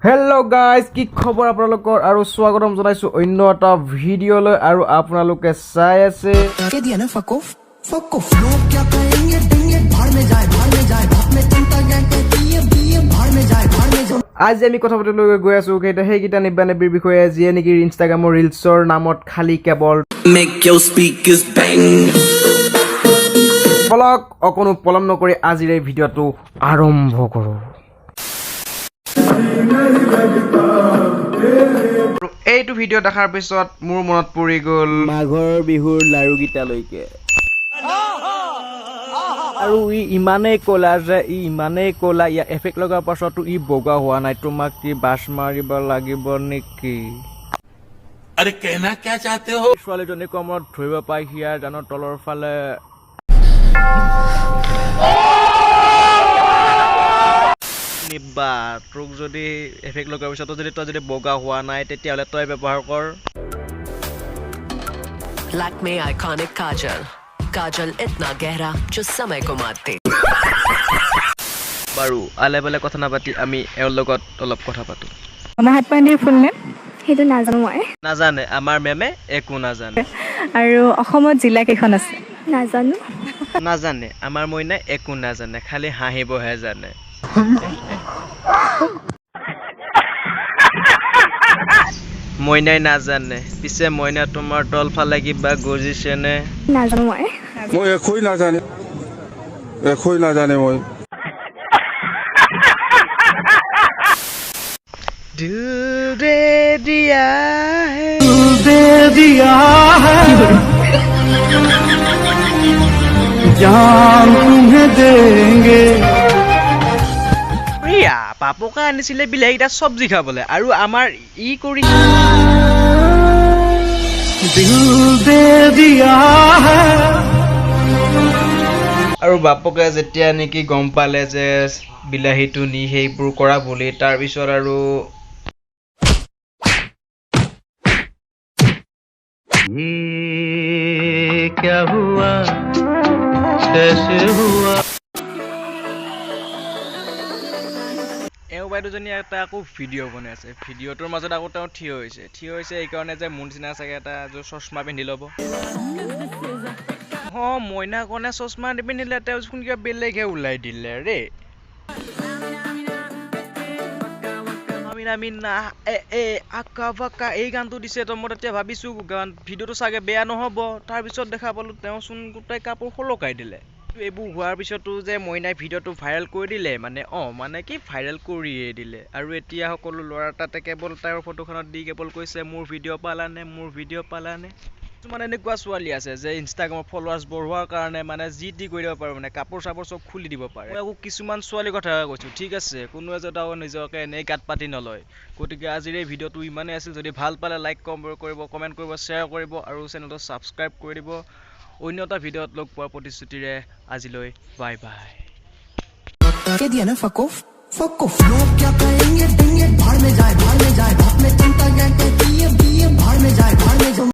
Hello guys, কি খবৰ আপোনালোকৰ আৰু স্বাগতম জনাইছো অন্য এটা ভিডিঅলৈ আৰু আপোনালোকে চাই আছে के दिया ना फकोफ फकोफ लोग क्या कहेंगे देंगे भाड़ में जाए बाप में चिंता गैंग कहती है भाड़ में जाए আজি আমি কথা পাতিবলৈ গৈ আছো সেইকেইটা নিব্বানিবিৰ বিষয়ে যিয়ে নেকি ইনষ্টাগ্ৰামৰ ৰিলছৰ নামত খালি কেৱল make your speakers bang ফলক অকনো পলম নকৰি আজিৰ এই ভিডিঅটো আৰম্ভ কৰো এইটো ভিডিঅ দেখাৰ পিছত মোৰ মনত পৰি গ'ল মাঘৰ বিহুৰ লাৰু গিটালৈকে আৰু ই ইমানেই ক'লা যে ইয়া এফেক্ট লগাৰ পাছতো ই বগা হোৱা নাই তোমাক কি বাছ মাৰিব লাগিব নেকি अरे कहना क्या चाहते हो ছোৱালীজনী কমৰত ধৰিব পাই হিয়াৰ জানৰ তলৰ ফালে নিবা তোক যদি এফেক্ট লগাৰ পিছতো যদি তই যদি বগা হোৱা নাই তেতিয়াহ'লে তই ব্যৱহাৰ কৰ लैक्मे आइकॉनिक काजल इतना गहरा जो समय को मारते বাৰু আলে বলে কথা নাপাতি আমি এওঁৰ লগত অলপ কথা পাতো মহাত্মাগান্ধীৰ ফুল নেম সেইটো নাজানো মই নাজানে আমাৰ মেমে একো নাজানে আৰু অসমত জিলা কেইখন আছে নাজানো নাজানে আমাৰ মইনা একো নাজানে খালি হাঁহিবহে জানে মইনাই নাজানে পিছে মইনা তোমাৰ তল ফালে কিবা গজিছেনে নাজানো মই একোই নাজানে মই दिल दे दिया है जान तुम्हें देंगे প্ৰিয়া পাপকা আনিছিলে বিলাহীটা চব্জি খাবলে আৰু আমাৰ ই কৰি दिल दे दिया है আৰু বাপকে যেতিয়া নেকি গম পালে যে বিলাহীটো নি সেইবোৰ কৰা বুলি তাৰ পিছত আৰু क्या हुआ कैसे हुआ এওঁ বাইদেউজনী এটা আকৌ ভিডিঅ' বনাই আছে ভিডিঅ'টোৰ মাজত আকৌ তেওঁ থিয় হৈছে এইকাৰণে যে মোৰ নিচিনা চাগে এটা চশমা পিন্ধি ল'ব মইনা কণে চশমা নিপিন্ধিলে তেওঁ দেখোন কিবা বেলেগহে ওলাই দিলে ৰে আকা বাকা এই গানটো দিছে তো মই তেতিয়া ভাবিছো ভিডিঅ'টো চাগে বেয়া নহ'ব তাৰপিছত দেখা পালো তেওঁচোন গোটেই কাপোৰ সলকাই দিলে এইবোৰ হোৱাৰ পিছতো যে মইনাই ভিডিঅ'টো ভাইৰেল কৰি দিলে মানে কি ভাইৰেল কৰিয়ে দিলে আৰু এতিয়া সকলো ল'ৰা তাতে কেৱল তাৰ ফটোখনত দি কেৱল কৈছে মোৰ ভিডিঅ' পালানে কিছুমান এনেকুৱা ছোৱালী আছে যে ইনষ্টাগ্ৰামৰ ফলোৱাৰ্ছ বঢ়োৱাৰ কাৰণে মানে যি টি কৰি দিব পাৰে মানে কাপোৰ চাপোৰ চব খুলি দিব পাৰে মই আকৌ কিছুমান ছোৱালীৰ কথা কৈছোঁ ঠিক আছে কোনো এজনেও নিজকে এনেই গাত পাতি নলয় গতিকে আজিৰ এই ভিডিঅ'টো ইমানেই আছিল যদি ভাল পালে লাইক কৰিব কমেণ্ট কৰিব শ্বেয়াৰ কৰিব আৰু চেনেলটো ছাবস্ক্ৰাইব কৰি দিব অন্য এটা ভিডিঅ'ত লগ পোৱাৰ প্ৰতিশ্ৰুতিৰে আজিলৈ বাই বাই के दिया ना फकोफ लोग क्या कहेंगे देंगे भाड़ में जाए बाप में चिंता गैंग कहती है भाड़ में जाए